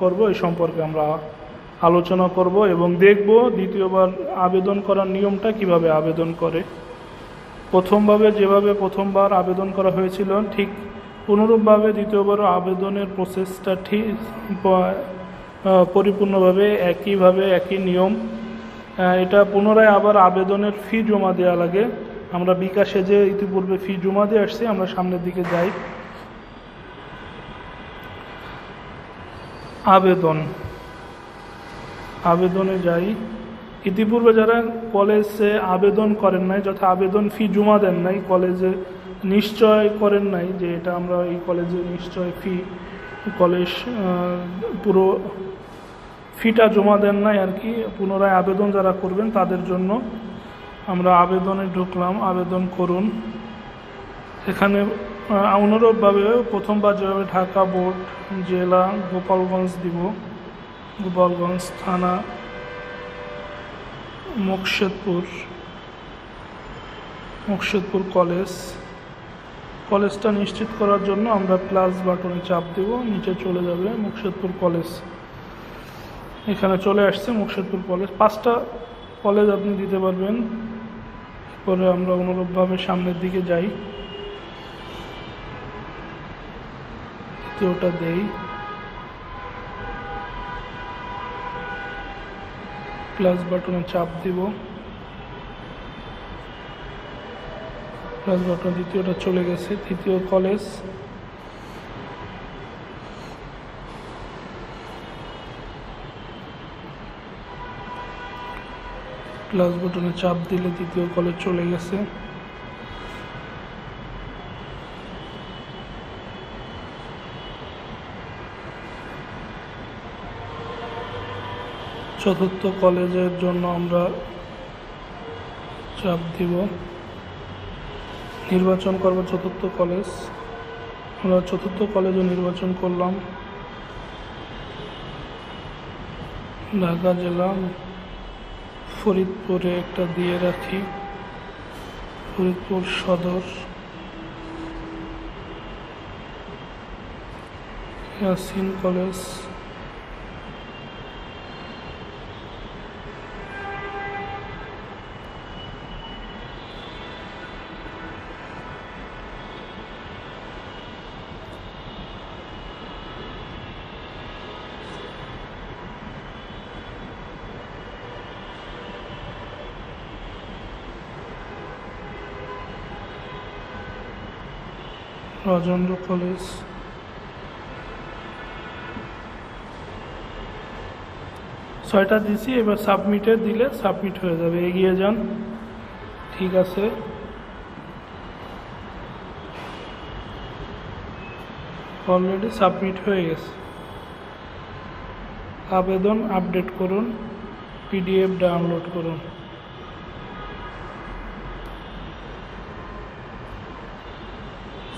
করব এই সম্পর্কে আমরা আলোচনা করব এবং দেখব দ্বিতীয়বার আবেদন করার নিয়মটা কিভাবে আবেদন করে। প্রথমবার আবেদন করা হয়েছিল ঠিক অনুরূপভাবে দ্বিতীয়বারও আবেদনের প্রসেসটা ঠিক পরিপূর্ণভাবে একই নিয়ম। এটা পুনরায় আবার আবেদনের ফি জমা দেওয়া লাগে। আমরা বিকাশে যে ইতিপূর্বে ফি জমা দিয়ে আসছি, আমরা সামনের দিকে যাই। আবেদনে যাই। ইতিপূর্বে যারা কলেজে আবেদন করেন নাই, যথা আবেদন ফি জমা দেন নাই, কলেজে নিশ্চয় করেন নাই যে এটা আমরা এই কলেজে নিশ্চয় ফি, কলেজ পুরো ফিটা জমা দেন নাই আর কি, পুনরায় আবেদন যারা করবেন তাদের জন্য আমরা আবেদনে ঢুকলাম। আবেদন করুন। এখানে অনুরূপভাবে প্রথমবার যেভাবে ঢাকা বোর্ড, জেলা গোপালগঞ্জ দিব, গোপালগঞ্জ থানা মুকশেদপুর কলেজটা নিশ্চিত করার জন্য আমরা প্লাস বাটনে চাপ দেব, নিচে চলে যাবে মুকশেদপুর কলেজ। এখানে চলে আসছে মুকশেদপুর কলেজ। 5টা কলেজ আপনি দিতে পারবেন। পরে আমরা অনুরূপভাবে সামনের দিকে যাই, দ্বিতীয়টা দেই, প্লাস বাটনে চাপ দিব, প্লাস বাটন, দ্বিতীয়টা চলে গেছে। তৃতীয় কলেজ, প্লাস বাটনে চাপ দিলে তৃতীয় কলেজ চলে গেছে। চতুর্থ কলেজের জন্য আমরা চাপ দিব, নির্বাচন করব চতুর্থ কলেজ। আমরা চতুর্থ কলেজও নির্বাচন করলাম। ঢাকা জেলা ফরিদপুরে একটা দিয়ে রাখি, ফরিদপুর সদর। ইয়াসিন কলেজ, রাজেন্দ্র কলেজ, 6টা দিছি। এবার সাবমিটে দিলে সাবমিট হয়ে যাবে। এগিয়ে যান। ঠিক আছে, অলরেডি সাবমিট হয়ে গেছে। আবেদন আপডেট করুন, পিডিএফ ডাউনলোড করুন।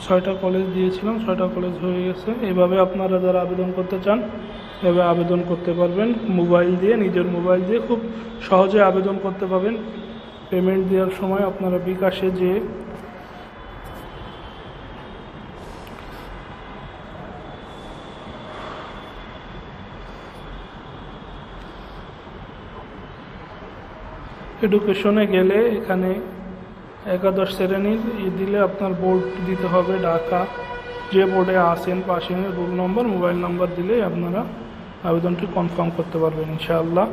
ছয়টা কলেজ দিয়েছিলাম, 6টা কলেজ হয়ে গেছে। এভাবে আপনারা যারা আবেদন করতে চান এভাবে আবেদন করতে পারবেন। নিজের মোবাইল দিয়ে খুব সহজে আবেদন করতে পারবেন। পেমেন্ট দেওয়ার সময় আপনারা বিকাশে যে এডুকেশনে গেলে এখানে একাদশ শ্রেণীর দিলে আপনার বোর্ড দিতে হবে ঢাকা, যে বোর্ডে আসেন পাশের রোল নম্বর, মোবাইল নাম্বার দিলেই আপনারা আবেদনটি কনফার্ম করতে পারবেন ইনশাআল্লাহ।